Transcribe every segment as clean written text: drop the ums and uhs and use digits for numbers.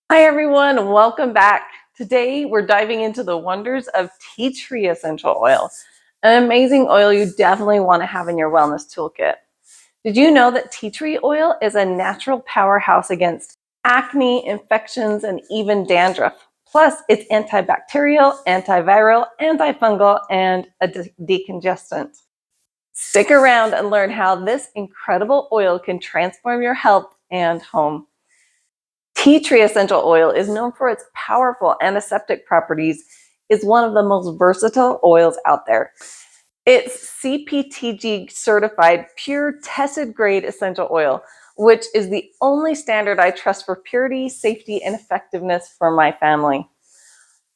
Hi everyone, welcome back. Today we're diving into the wonders of tea tree essential oil, an amazing oil you definitely want to have in your wellness toolkit. Did you know that tea tree oil is a natural powerhouse against acne, infections, and even dandruff? Plus, it's antibacterial, antiviral, antifungal, and a decongestant. Stick around and learn how this incredible oil can transform your health and home. Tea tree essential oil is known for its powerful antiseptic properties. It's one of the most versatile oils out there. It's CPTG certified pure tested grade essential oil, which is the only standard I trust for purity, safety, and effectiveness for my family.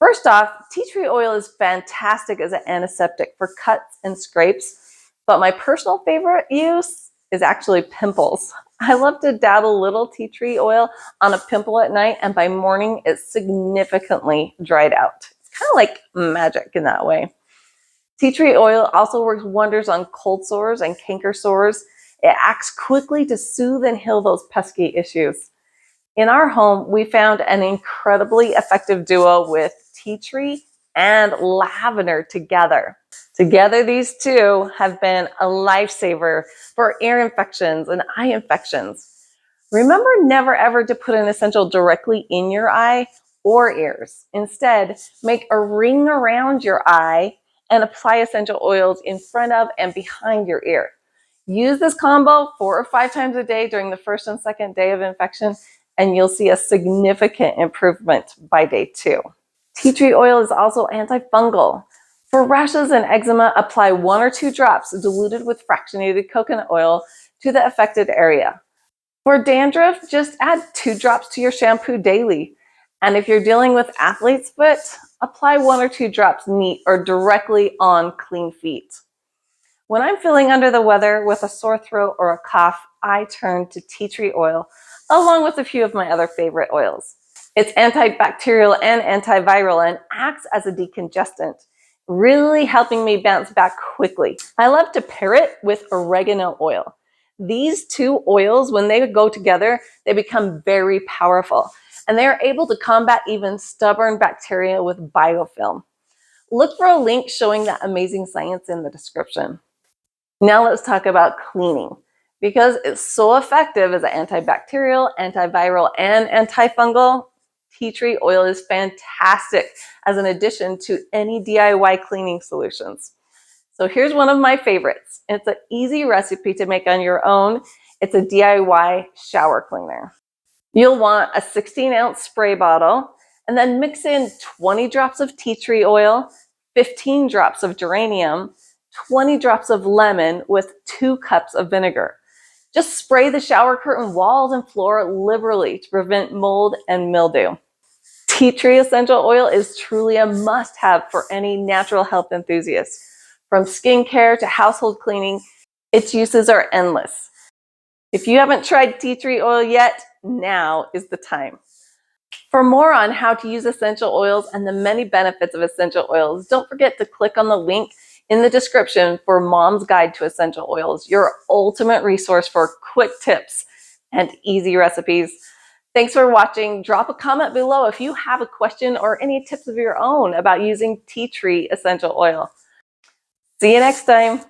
First off, tea tree oil is fantastic as an antiseptic for cuts and scrapes, but my personal favorite use is actually pimples. I love to dab a little tea tree oil on a pimple at night, and by morning it's significantly dried out. It's kind of like magic in that way. Tea tree oil also works wonders on cold sores and canker sores. It acts quickly to soothe and heal those pesky issues. In our home, we found an incredibly effective duo with tea tree and lavender together. Together, these two have been a lifesaver for ear infections and eye infections. Remember never ever to put an essential directly in your eye or ears. Instead, make a ring around your eye and apply essential oils in front of and behind your ear. Use this combo 4 or 5 times a day during the first and second day of infection, and you'll see a significant improvement by day 2. Tea tree oil is also antifungal. For rashes and eczema, apply 1 or 2 drops diluted with fractionated coconut oil to the affected area. For dandruff, just add 2 drops to your shampoo daily. And if you're dealing with athlete's foot, apply 1 or 2 drops neat or directly on clean feet. When I'm feeling under the weather with a sore throat or a cough, I turn to tea tree oil, along with a few of my other favorite oils. It's antibacterial and antiviral and acts as a decongestant, really helping me bounce back quickly. I love to pair it with oregano oil. These 2 oils, when they go together, they become very powerful, and they are able to combat even stubborn bacteria with biofilm. Look for a link showing that amazing science in the description. Now let's talk about cleaning. Because it's so effective as an antibacterial, antiviral, and antifungal, tea tree oil is fantastic as an addition to any DIY cleaning solutions. So here's one of my favorites. It's an easy recipe to make on your own. It's a DIY shower cleaner. You'll want a 16-ounce spray bottle, and then mix in 20 drops of tea tree oil, 15 drops of geranium, 20 drops of lemon with 2 cups of vinegar. Just spray the shower curtain walls and floor liberally to prevent mold and mildew. Tea tree essential oil is truly a must-have for any natural health enthusiast. From skincare to household cleaning, its uses are endless. If you haven't tried tea tree oil yet, now is the time. For more on how to use essential oils and the many benefits of essential oils, don't forget to click on the link in the description for Mom's Guide to Essential Oils, your ultimate resource for quick tips and easy recipes. Thanks for watching. Drop a comment below if you have a question or any tips of your own about using tea tree essential oil. See you next time.